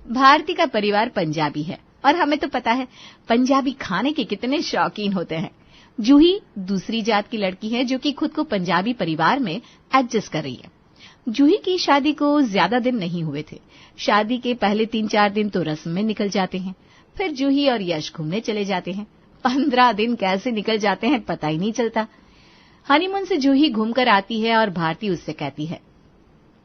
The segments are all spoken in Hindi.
भारती का परिवार पंजाबी है और हमें तो पता है पंजाबी खाने के कितने शौकीन होते हैं। जूही दूसरी जात की लड़की है जो कि खुद को पंजाबी परिवार में एडजस्ट कर रही है। जूही की शादी को ज्यादा दिन नहीं हुए थे। शादी के पहले 3-4 दिन तो रस्म में निकल जाते हैं, फिर जूही और यश घूमने चले जाते हैं। 15 दिन कैसे निकल जाते हैं पता ही नहीं चलता। हनीमून से जूही घूमकर आती है और भारती उससे कहती है,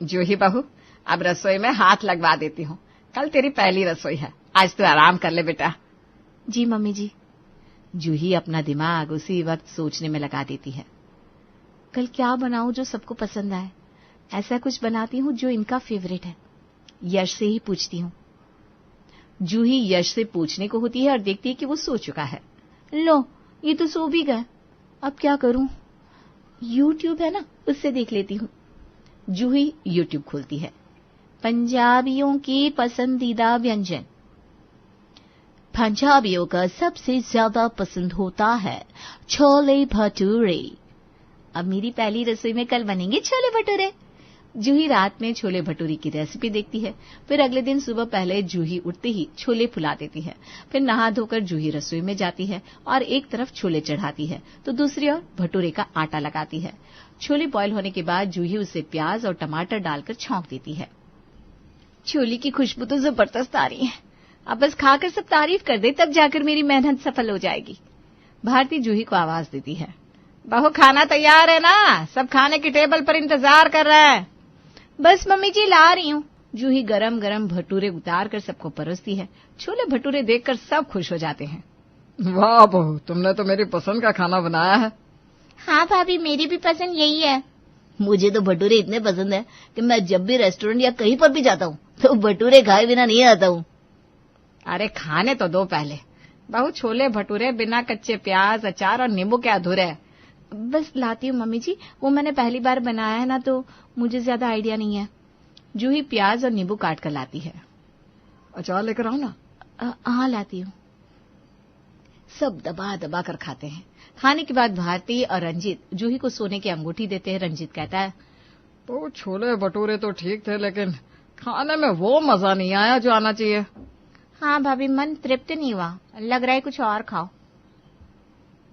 जूही बहू, अब रसोई में हाथ लगवा देती हूँ। कल तेरी पहली रसोई है, आज तू आराम कर ले बेटा। जी मम्मी जी। जूही अपना दिमाग उसी वक्त सोचने में लगा देती है। कल क्या बनाऊं जो सबको पसंद आए? ऐसा कुछ बनाती हूँ जो इनका फेवरेट है। यश से ही पूछती हूँ। जूही यश से पूछने को होती है और देखती है कि वो सो चुका है। लो, ये तो सो भी गए। अब क्या करूं? यूट्यूब है ना, उससे देख लेती हूँ। जूही यूट्यूब खोलती है। पंजाबियों की पसंदीदा व्यंजन। पंजाबियों का सबसे ज्यादा पसंद होता है छोले भटूरे। अब मेरी पहली रसोई में कल बनेंगे छोले भटूरे। जूही रात में छोले भटूरे की रेसिपी देखती है। फिर अगले दिन सुबह पहले जूही उठते ही छोले फुला देती है। फिर नहा धोकर जूही रसोई में जाती है और एक तरफ छोले चढ़ाती है तो दूसरी ओर भटूरे का आटा लगाती है। छोले बॉयल होने के बाद जूही उसे प्याज और टमाटर डालकर छौंक देती है। छोले की खुशबू तो जबरदस्त आ रही है। अब बस खाकर सब तारीफ कर दे, तब जाकर मेरी मेहनत सफल हो जाएगी। भारती जूही को आवाज देती है, बहू खाना तैयार है ना? सब खाने की टेबल पर इंतजार कर रहे हैं। बस मम्मी जी ला रही हूँ। जूही गरम गरम भटूरे उतार कर सबको परोसती है। छोले भटूरे देखकर सब खुश हो जाते हैं। वाह बहू, तुमने तो मेरी पसंद का खाना बनाया है। हाँ भाभी, मेरी भी पसंद यही है। मुझे तो भटूरे इतने पसंद है कि मैं जब भी रेस्टोरेंट या कहीं पर भी जाता हूँ तो भटूरे खाए बिना नहीं आता हूँ। अरे खाने तो दो पहले। बहू, छोले भटूरे बिना कच्चे प्याज, अचार और नींबू के अधूरे है। बस लाती हूँ मम्मी जी, वो मैंने पहली बार बनाया है ना तो मुझे ज्यादा आइडिया नहीं है। जूही प्याज और नींबू काट कर लाती है। अचार लेकर आओ ना। हाँ लाती हूँ। सब दबा दबा कर खाते हैं। खाने के बाद भारती और रंजीत जूही को सोने की अंगूठी देते हैं। रंजीत कहता है, तो छोले भटूरे तो ठीक थे लेकिन खाने में वो मजा नहीं आया जो आना चाहिए। हाँ भाभी, मन तृप्त नहीं हुआ, लग रहा है कुछ और खाओ।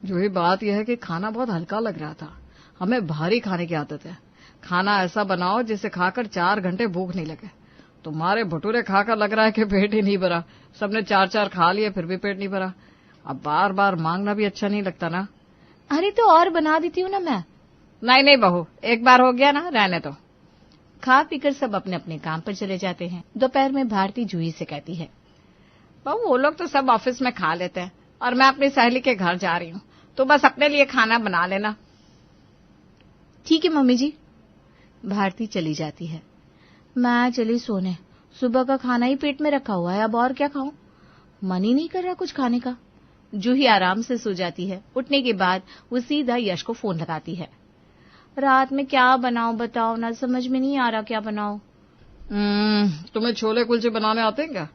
जूही, बात यह है कि खाना बहुत हल्का लग रहा था। हमें भारी खाने की आदत है। खाना ऐसा बनाओ जिसे खाकर 4 घंटे भूख नहीं लगे। तुम्हारे भटूरे खाकर लग रहा है कि पेट ही नहीं भरा। सबने 4-4 खा लिए फिर भी पेट नहीं भरा। अब बार बार मांगना भी अच्छा नहीं लगता ना। अरे तो और बना देती हूँ ना मैं। नहीं बहू, एक बार हो गया ना, रहने दो। खा पीकर सब अपने अपने काम पर चले जाते हैं। दोपहर में भारती जूही से कहती है, बहू, वो लोग तो सब ऑफिस में खा लेते हैं और मैं अपनी सहेली के घर जा रही हूँ, तो बस अपने लिए खाना बना लेना। ठीक है मम्मी जी। भारती चली जाती है। मैं चली सोने। सुबह का खाना ही पेट में रखा हुआ है, अब और क्या खाऊं? मन ही नहीं कर रहा कुछ खाने का। जूही आराम से सो जाती है। उठने के बाद वो सीधा यश को फोन लगाती है। रात में क्या बनाऊं बताओ ना, समझ में नहीं आ रहा क्या बनाऊं। तुम्हें छोले कुलचे बनाने आते हैं क्या?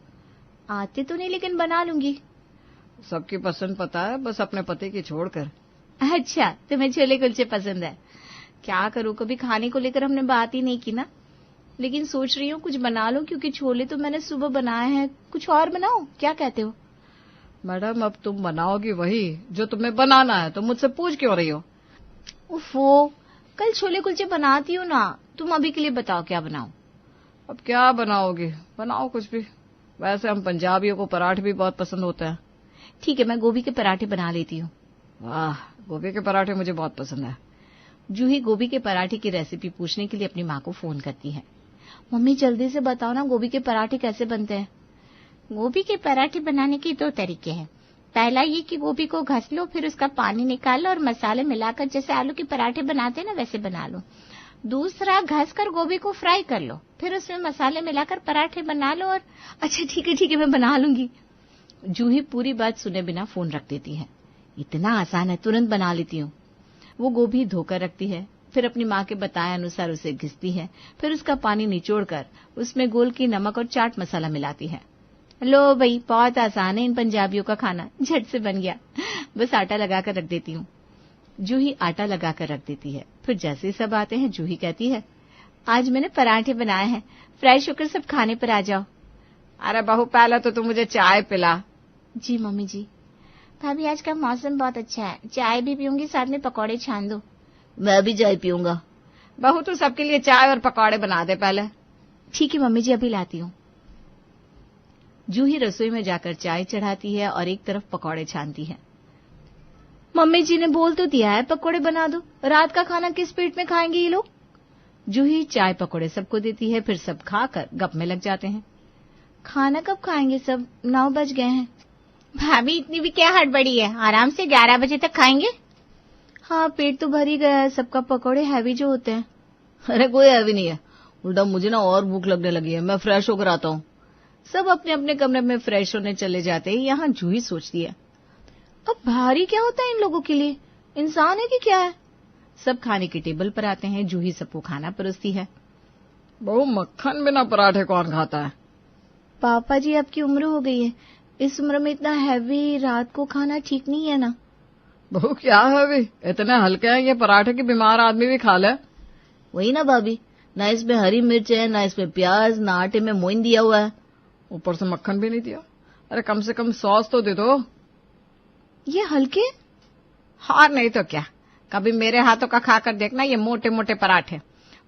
आते तो नहीं लेकिन बना लूंगी। सबकी पसंद पता है, बस अपने पति की छोड़कर। अच्छा, तुम्हें छोले कुलचे पसंद है? क्या करूं, कभी खाने को लेकर हमने बात ही नहीं की ना। लेकिन सोच रही हूँ कुछ बना लूं, क्योंकि छोले तो मैंने सुबह बनाए हैं। कुछ और बनाओ, क्या कहते हो? मैडम, अब तुम बनाओगी वही जो तुम्हें बनाना है, तो मुझसे पूछ क्यों रही हो? उफ़ो, कल छोले कुलचे बनाती हूँ ना। तुम अभी के लिए बताओ क्या बनाओ। अब क्या बनाओगी? बनाओ कुछ भी। वैसे हम पंजाबियों को पराठे भी बहुत पसंद होते हैं। ठीक है, मैं गोभी के पराठे बना लेती हूँ। वाह, गोभी के पराठे मुझे बहुत पसंद है। जूही गोभी के पराठे की रेसिपी पूछने के लिए अपनी माँ को फोन करती है। मम्मी जल्दी से बताओ ना, गोभी के पराठे कैसे बनते हैं? गोभी के पराठे बनाने के 2 तरीके हैं। पहला ये कि गोभी को घस लो, फिर उसका पानी निकाल लो और मसाले मिलाकर जैसे आलू के पराठे बनाते हैं ना, वैसे बना लो। दूसरा, घस कर गोभी को फ्राई कर लो, फिर उसमें मसाले मिलाकर पराठे बना लो। और अच्छा ठीक है, मैं बना लूंगी। जूही पूरी बात सुने बिना फोन रख देती है। इतना आसान है, तुरंत बना लेती हूँ। वो गोभी धोकर रखती है, फिर अपनी माँ के बताए अनुसार उसे घिसती है, फिर उसका पानी निचोड़कर उसमें गोल की नमक और चाट मसाला मिलाती है। लो भाई, बहुत आसान है इन पंजाबियों का खाना, झट से बन गया। बस आटा लगाकर रख देती हूँ। जूही आटा लगाकर रख देती है। फिर जैसे सब आते हैं, जूही कहती है, आज मैंने पराठे बनाए हैं, फ्रेश होकर सब खाने पर आ जाओ। अरे बहू पहले तो तू मुझे चाय पिला। जी मम्मी जी। भाभी आज का मौसम बहुत अच्छा है, चाय भी पीऊंगी, साथ में पकौड़े छान दो। मैं भी चाय पीऊंगा। बहू तू सबके लिए चाय और पकौड़े बना दे पहले। ठीक है मम्मी जी, अभी लाती हूँ। जूही रसोई में जाकर चाय चढ़ाती है और एक तरफ पकौड़े छानती है। मम्मी जी ने बोल तो दिया है पकौड़े बना दो, रात का खाना किस पेट में खाएंगे ये लोग। जूही चाय पकौड़े सबको देती है, फिर सब खाकर गप में लग जाते हैं। खाना कब खाएंगे सब? 9 बज गए हैं। भाभी इतनी भी क्या हड़बड़ी है, आराम से 11 बजे तक खाएंगे। हाँ पेट तो भर ही गया है, सबका पकौड़े हैवी जो होते हैं। अरे कोई हैवी नहीं है, उल्टा मुझे ना और भूख लगने लगी है, मैं फ्रेश होकर आता हूँ। सब अपने अपने कमरे में फ्रेश होने चले जाते हैं। यहाँ जूही सोचती है, अब भारी क्या होता है इन लोगों के लिए, इंसान है कि क्या है। सब खाने की टेबल पर आते हैं। जूही सबको खाना परोसती है। बहू मक्खन बिना पराठे कौन खाता है? पापा जी आपकी उम्र हो गई है, इस उम्र में इतना हैवी रात को खाना ठीक नहीं है ना। बहू क्या हैवी, इतने हल्के हैं ये पराठे की बीमार आदमी भी खा ले। वही ना भाभी, ना इसमें हरी मिर्च है, ना इसमें प्याज, ना आटे में मोइन दिया हुआ है, ऊपर से मक्खन भी नहीं दिया। अरे कम से कम सॉस तो दे दो। ये हल्के? हाँ नहीं तो क्या, कभी मेरे हाथों का खाकर देखना। ये मोटे मोटे पराठे,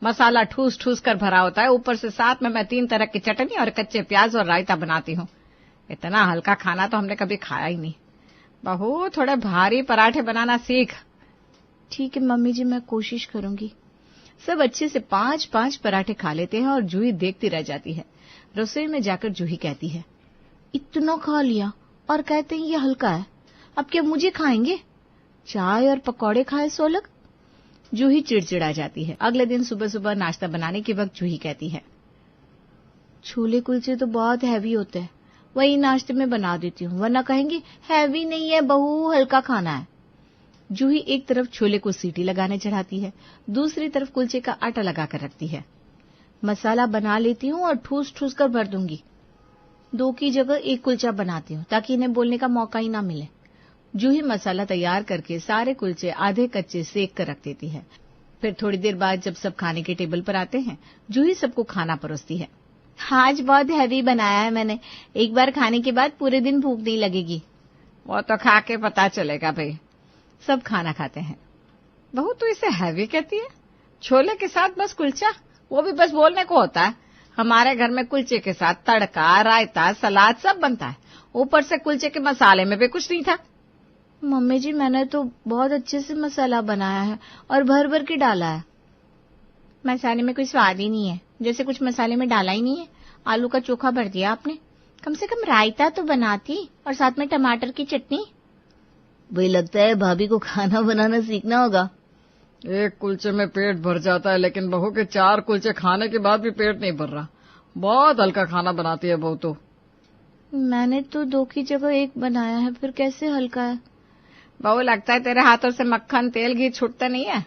मसाला ठूस ठूस कर भरा होता है, ऊपर से साथ में मैं 3 तरह की चटनी और कच्चे प्याज और रायता बनाती हूँ। इतना हल्का खाना तो हमने कभी खाया ही नहीं। बहू थोड़े भारी पराठे बनाना सीख। ठीक है मम्मी जी, मैं कोशिश करूंगी। सब अच्छे से 5-5 पराठे खा लेते हैं और जूही देखती रह जाती है। रसोई में जाकर जूही कहती है, इतना खा लिया और कहते हैं ये हल्का है, अब क्या मुझे खाएंगे? चाय और पकौड़े खाए सो अलग। जूही चिड़चिड़ा जाती है। अगले दिन सुबह सुबह नाश्ता बनाने के वक्त जूही कहती है, छोले कुलचे तो बहुत हैवी होते हैं, वही नाश्ते में बना देती हूँ, वरना कहेंगे हैवी नहीं है बहू, हल्का खाना है। जूही एक तरफ छोले को सीटी लगाने चढ़ाती है, दूसरी तरफ कुलचे का आटा लगाकर रखती है। मसाला बना लेती हूँ और ठूस ठूस कर भर दूंगी। 2 की जगह 1 कुलचा बनाती हूँ ताकि इन्हें बोलने का मौका ही ना मिले। जूही मसाला तैयार करके सारे कुलचे आधे कच्चे सेक कर रख देती है। फिर थोड़ी देर बाद जब सब खाने के टेबल पर आते हैं, जूही सबको खाना परोसती है। आज बहुत हैवी बनाया है मैंने, एक बार खाने के बाद पूरे दिन भूख नहीं लगेगी। वो तो खा के पता चलेगा भाई। सब खाना खाते हैं। बहू तू इसे हैवी कहती है? छोले के साथ बस कुलचा, वो भी बस बोलने को होता है। हमारे घर में कुलचे के साथ तड़का, रायता, सलाद सब बनता है, ऊपर से कुलचे के मसाले में भी कुछ नहीं था। मम्मी जी मैंने तो बहुत अच्छे से मसाला बनाया है और भर भर के डाला है। मसाले में कोई स्वाद ही नहीं है, जैसे कुछ मसाले में डाला ही नहीं है। आलू का चोखा भर दिया आपने, कम से कम रायता तो बनाती और साथ में टमाटर की चटनी। वही लगता है भाभी को खाना बनाना सीखना होगा। एक कुलचे में पेट भर जाता है, लेकिन बहू के 4 कुलचे खाने के बाद भी पेट नहीं भर रहा। बहुत हल्का खाना बनाती है बहू तो। मैंने तो 2 की जगह 1 बनाया है, फिर कैसे हल्का है? बहू लगता है तेरे हाथों से मक्खन तेल घी छूटता नहीं है।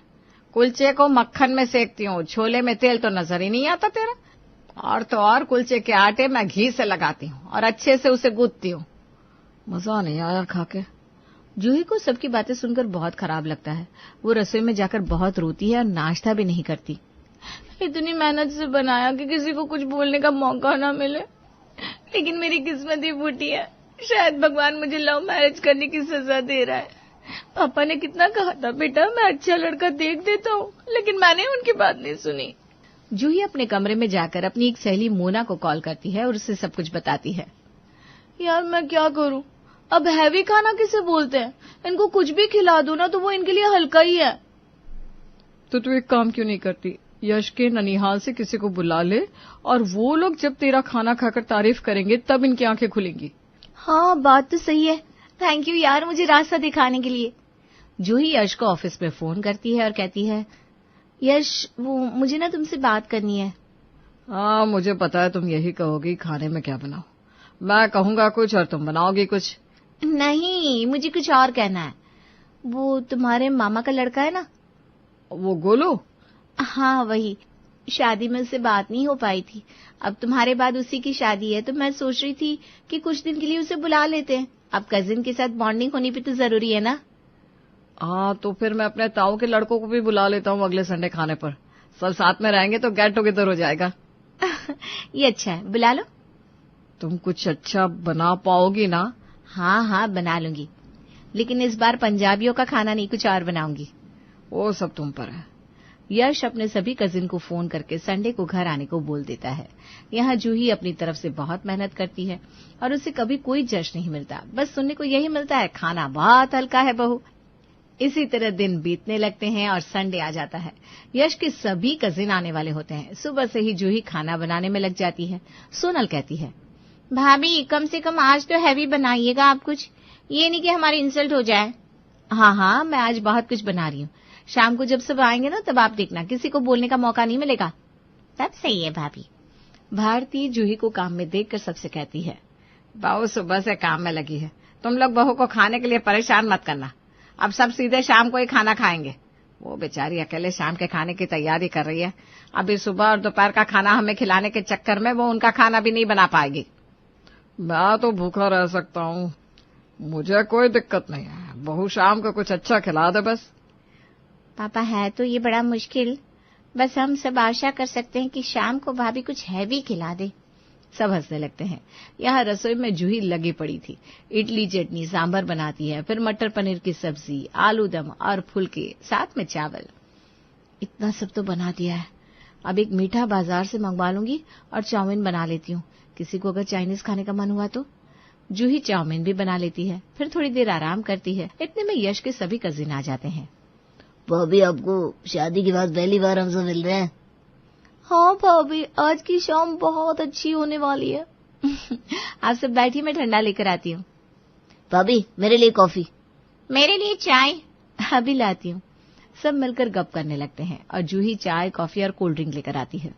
कुलचे को मक्खन में सेकती हूँ, छोले में तेल तो नजर ही नहीं आता तेरा। और तो और कुलचे के आटे मैं घी से लगाती हूँ और अच्छे से उसे गूंथती हूँ। मजा नहीं आया खाके। जूही को सबकी बातें सुनकर बहुत खराब लगता है। वो रसोई में जाकर बहुत रोती है और नाश्ता भी नहीं करती। इतनी मेहनत से बनाया कि किसी को कुछ बोलने का मौका ना मिले, लेकिन मेरी किस्मत ही फूटी है। शायद भगवान मुझे लव मैरिज करने की सजा दे रहा है। पापा ने कितना कहा था, बेटा मैं अच्छा लड़का देख देता हूँ, लेकिन मैंने उनकी बात नहीं सुनी। जूही अपने कमरे में जाकर अपनी एक सहेली मोना को कॉल करती है और उससे सब कुछ बताती है। यार मैं क्या करूं, अब हैवी खाना किसे बोलते हैं? इनको कुछ भी खिला दो ना तो वो इनके लिए हल्का ही है। तो तू एक काम क्यों नहीं करती, यश के ननिहाल से किसी को बुला ले और वो लोग जब तेरा खाना खाकर तारीफ करेंगे तब इनकी आंखें खुलेंगी। हाँ बात तो सही है, थैंक यू यार मुझे रास्ता दिखाने के लिए। जूही यश को ऑफिस में फोन करती है और कहती है, यश वो मुझे ना तुमसे बात करनी है। हाँ मुझे पता है तुम यही कहोगी, खाने में क्या बनाओ। मैं कहूंगा कुछ और तुम बनाओगी कुछ। नहीं मुझे कुछ और कहना है। वो तुम्हारे मामा का लड़का है ना, वो गोलू? हाँ वही, शादी में उससे बात नहीं हो पाई थी। अब तुम्हारे बाद उसी की शादी है तो मैं सोच रही थी कि कुछ दिन के लिए उसे बुला लेते हैं। अब कजिन के साथ बॉन्डिंग होनी भी तो जरूरी है ना। हाँ तो फिर मैं अपने ताऊ के लड़कों को भी बुला लेता हूँ अगले संडे खाने पर, सब साथ में रहेंगे तो गेट टुगेदर हो जाएगा। ये अच्छा है, बुला लो। तुम कुछ अच्छा बना पाओगी ना? हाँ हाँ बना लूंगी, लेकिन इस बार पंजाबियों का खाना नहीं, कुछ और बनाऊंगी। वो सब तुम पर है। यश अपने सभी कजिन को फोन करके संडे को घर आने को बोल देता है। यहाँ जूही अपनी तरफ से बहुत मेहनत करती है और उसे कभी कोई जश्न नहीं मिलता, बस सुनने को यही मिलता है, खाना बहुत हल्का है बहू। इसी तरह दिन बीतने लगते हैं और संडे आ जाता है। यश के सभी कजिन आने वाले होते हैं। सुबह से ही जूही खाना बनाने में लग जाती है। सोनल कहती है, भाभी कम से कम आज तो हैवी बनाइएगा आप कुछ, ये नहीं कि हमारी इंसल्ट हो जाए। हाँ हाँ मैं आज बहुत कुछ बना रही हूँ, शाम को जब सब आएंगे ना तब आप देखना, किसी को बोलने का मौका नहीं मिलेगा। तब सही है भाभी। भारती जूही को काम में देखकर सबसे कहती है, बहू सुबह से काम में लगी है, तुम लोग बहू को खाने के लिए परेशान मत करना, अब सब सीधे शाम को ही खाना खाएंगे। वो बेचारी अकेले शाम के खाने की तैयारी कर रही है, अभी सुबह और दोपहर का खाना हमें खिलाने के चक्कर में वो उनका खाना भी नहीं बना पाएगी। मैं तो भूखा रह सकता हूँ, मुझे कोई दिक्कत नहीं है, बहू शाम को कुछ अच्छा खिला दे बस। पापा है तो ये बड़ा मुश्किल, बस हम सब आशा कर सकते हैं कि शाम को भाभी कुछ हैवी खिला दे। सब हंसने लगते हैं। यहाँ रसोई में जूही लगी पड़ी थी, इडली चटनी सांभर बनाती है, फिर मटर पनीर की सब्जी, आलू दम और फुलके, साथ में चावल। इतना सब तो बना दिया है, अब एक मीठा बाजार से मंगवा लूंगी और चाउमीन बना लेती हूँ, किसी को अगर चाइनीज खाने का मन हुआ तो। जूही चाउमीन भी बना लेती है, फिर थोड़ी देर आराम करती है। इतने में यश के सभी कजिन आ जाते हैं। भाभी आपको शादी के बाद पहली बार हमसे मिल रहे हैं। हाँ भाभी आज की शाम बहुत अच्छी होने वाली है। आप सब बैठिए, मैं ठंडा लेकर आती हूँ। भाभी मेरे लिए कॉफी। मेरे लिए चाय। अभी लाती हूँ। सब मिलकर गप करने लगते हैं और जूही चाय, कॉफी और कोल्ड ड्रिंक लेकर आती है।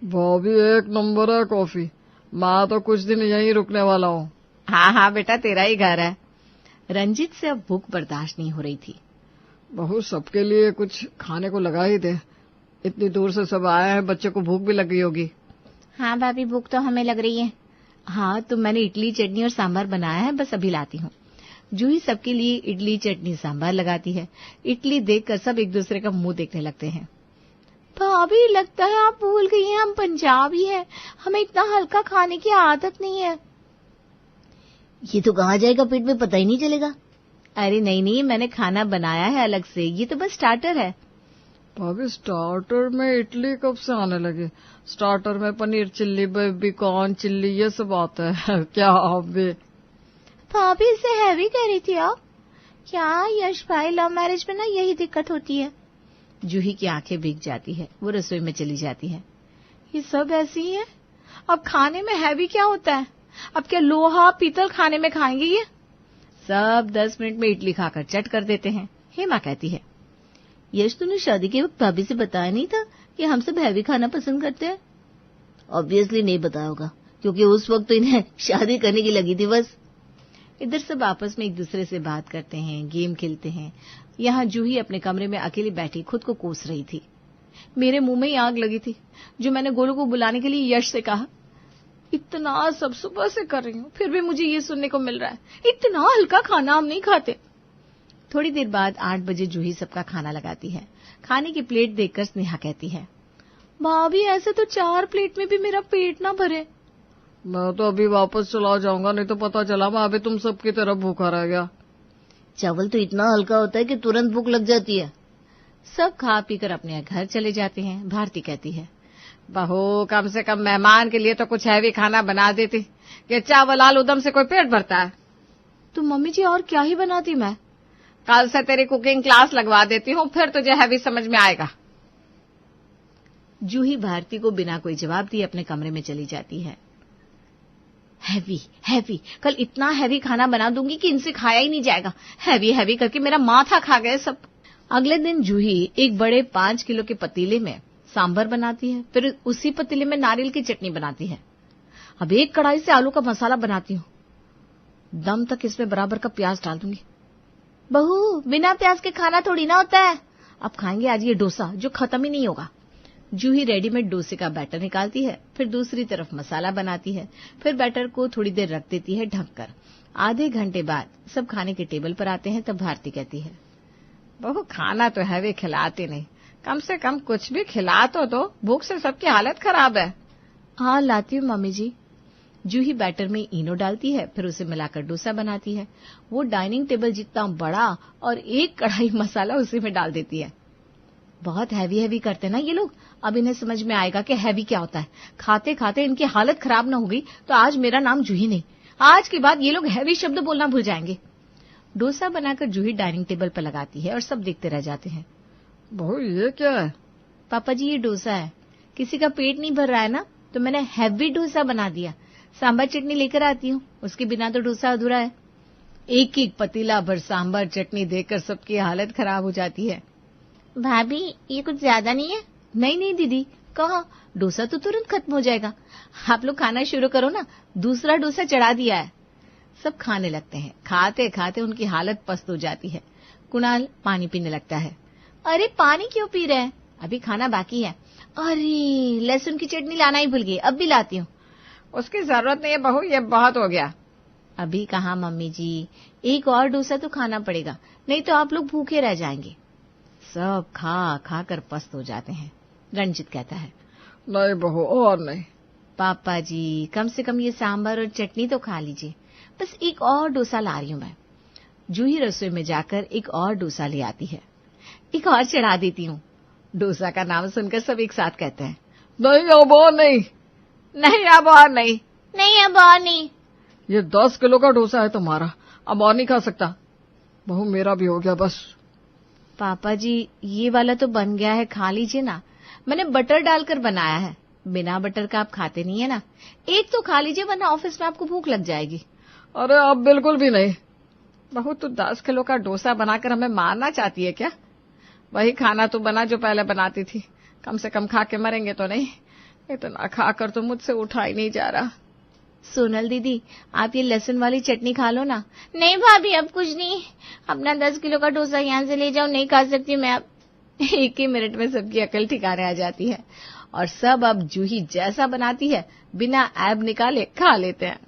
भाभी एक नंबर है कॉफी, मैं तो कुछ दिन यहीं रुकने वाला हूँ। हाँ हाँ बेटा तेरा ही घर है। रंजीत से अब भूख बर्दाश्त नहीं हो रही थी। बहू सबके लिए कुछ खाने को लगा ही दे, इतनी दूर से सब आए हैं, बच्चे को भूख भी लग गई होगी। हाँ भाभी भूख तो हमें लग रही है। हाँ तो मैंने इडली चटनी और सांभर बनाया है, बस अभी लाती हूँ। जूही सबके लिए इडली चटनी सांभर लगाती है। इडली देखकर सब एक दूसरे का मुंह देखने लगते हैं। भाभी लगता है आप भूल गई हैं हम पंजाबी हैं, हमें इतना हल्का खाने की आदत नहीं है। ये तो कहाँ जाएगा पेट में पता ही नहीं चलेगा। अरे नहीं नहीं मैंने खाना बनाया है अलग से, ये तो बस स्टार्टर है। भाभी स्टार्टर में इडली कब से आने लगे? स्टार्टर में paneer chilli, baby corn chilli, ये सब आता है क्या? भाभी इसे हैवी कह रही थी आप। क्या यश भाई लव मैरिज में ना यही दिक्कत होती है। जूही की आंखें भीग जाती है, वो रसोई में चली जाती है। ये सब ऐसी ही है, अब खाने में हैवी क्या होता है? अब क्या लोहा पीतल खाने में खाएंगे ये? सब 10 मिनट में इडली खाकर चट कर देते हैं। हेमा कहती है, यश तूने शादी के वक्त भाभी से बताया नहीं था कि हम सब हैवी खाना पसंद करते हैं? ऑब्वियसली नहीं बताया होगा, क्योंकि उस वक्त तो इन्हें शादी करने की लगी थी बस। इधर सब आपस में एक दूसरे से बात करते हैं, गेम खेलते हैं। यहाँ जूही अपने कमरे में अकेली बैठी खुद को कोस रही थी। मेरे मुंह में ही आग लगी थी जो मैंने गोलू को बुलाने के लिए यश से कहा। इतना सब सुबह से कर रही हूँ, फिर भी मुझे ये सुनने को मिल रहा है, इतना हल्का खाना हम नहीं खाते। थोड़ी देर बाद 8 बजे जूही सबका खाना लगाती है। खाने की प्लेट देखकर स्नेहा कहती है, भाभी ऐसे तो 4 प्लेट में भी मेरा पेट ना भरे। मैं तो अभी वापस चला जाऊंगा, नहीं तो पता चला मैं अभी तुम सबकी तरह भूखा रह गया। चावल तो इतना हल्का होता है कि तुरंत भूख लग जाती है। सब खा पीकर अपने घर चले जाते हैं। भारती कहती है, बहू कम से कम मेहमान के लिए तो कुछ हैवी खाना बना देती, कि चावल आलू दम से कोई पेट भरता है। तो मम्मी जी और क्या ही बनाती मैं? कल से तेरी कुकिंग क्लास लगवा देती हूँ, फिर तुझे हैवी समझ में आएगा। जूही भारती को बिना कोई जवाब दिए अपने कमरे में चली जाती है। हैवी हैवी, कल इतना हैवी खाना बना दूंगी कि इनसे खाया ही नहीं जाएगा। हैवी हैवी करके मेरा माथा खा गए सब। अगले दिन जूही एक बड़े 5 किलो के पतीले में सांभर बनाती है, फिर उसी पतीले में नारियल की चटनी बनाती है। अब एक कढ़ाई से आलू का मसाला बनाती हूँ, दम तक इसमें बराबर का प्याज डाल दूंगी। बहू बिना प्याज के खाना थोड़ी ना होता है। अब खाएंगे आज ये डोसा जो खत्म ही नहीं होगा। जूही रेडीमेड डोसे का बैटर निकालती है, फिर दूसरी तरफ मसाला बनाती है, फिर बैटर को थोड़ी देर रख देती है ढककर। आधे घंटे बाद सब खाने के टेबल पर आते हैं। तब भारती कहती है, बहू खाना तो हैवी खिलाती नहीं, कम से कम कुछ भी खिला तो दो, भूख से सबकी हालत खराब है। हाँ लाती हूँ मम्मी जी। जूही बैटर में इनो डालती है, फिर उसे मिलाकर डोसा बनाती है। वो डाइनिंग टेबल जितना बड़ा और एक कढ़ाई मसाला उसी में डाल देती है। बहुत हैवी करते ना ये लोग। अब इन्हें समझ में आएगा कि हैवी क्या होता है। खाते खाते इनकी हालत खराब ना हो गई तो आज मेरा नाम जूही नहीं, आज के बाद ये लोग हैवी शब्द बोलना भूल जाएंगे। डोसा बनाकर जूही डाइनिंग टेबल पर लगाती है और सब देखते रह जाते हैं। बहू ये क्या है? पापा जी ये डोसा है। किसी का पेट नहीं भर रहा है ना, तो मैंने हैवी डोसा बना दिया। सांभर चटनी लेकर आती हूँ, उसके बिना तो डोसा अधूरा है। एक एक पतीला भर सांभर चटनी देकर सबकी हालत खराब हो जाती है। भाभी ये कुछ ज्यादा नहीं है? नहीं दीदी, कहाँ, डोसा तो तुरंत खत्म हो जाएगा। आप लोग खाना शुरू करो ना, दूसरा डोसा चढ़ा दिया है। सब खाने लगते हैं। खाते खाते उनकी हालत पस्त हो जाती है। कुणाल पानी पीने लगता है। अरे पानी क्यों पी रहे हैं, अभी खाना बाकी है। अरे लहसुन की चटनी लाना ही भूल गई, अब भी लाती हूँ। उसकी जरूरत नहीं है बहू, ये बहुत हो गया। अभी कहाँ मम्मी जी, एक और डोसा तो खाना पड़ेगा, नहीं तो आप लोग भूखे रह जाएंगे। सब खा कर पस्त हो जाते हैं। रंजित कहता है, नहीं बहू और नहीं। पापा जी कम से कम ये सांभर और चटनी तो खा लीजिए, बस एक और डोसा ला रही हूँ मैं। जूही रसोई में जाकर एक और डोसा ले आती है। एक और चढ़ा देती हूँ। डोसा का नाम सुनकर सब एक साथ कहते हैं, नहीं अब और नहीं। नहीं अब और नहीं। नहीं अब और नहीं। ये 10 किलो का डोसा है तुम्हारा, अब और नहीं खा सकता। बहू मेरा भी हो गया बस। पापा जी ये वाला तो बन गया है, खा लीजिए ना। मैंने बटर डालकर बनाया है, बिना बटर का आप खाते नहीं है ना। एक तो खा लीजिए वरना ऑफिस में आपको भूख लग जाएगी। अरे अब बिल्कुल भी नहीं। बहू तू 10 किलो का डोसा बनाकर हमें मारना चाहती है क्या? वही खाना तो बना जो पहले बनाती थी, कम से कम खा के मरेंगे तो नहीं। इतना खाकर तो मुझसे उठा ही नहीं जा रहा। सोनल दीदी आप ये लहसुन वाली चटनी खा लो ना। नहीं भाभी अब कुछ नहीं, अपना 10 किलो का डोसा यहाँ से ले जाओ, नहीं खा सकती मैं अब। एक ही मिनट में सबकी अकल ठिकाने आ जाती है और सब अब जूही जैसा बनाती है बिना ऐब निकाले खा लेते हैं।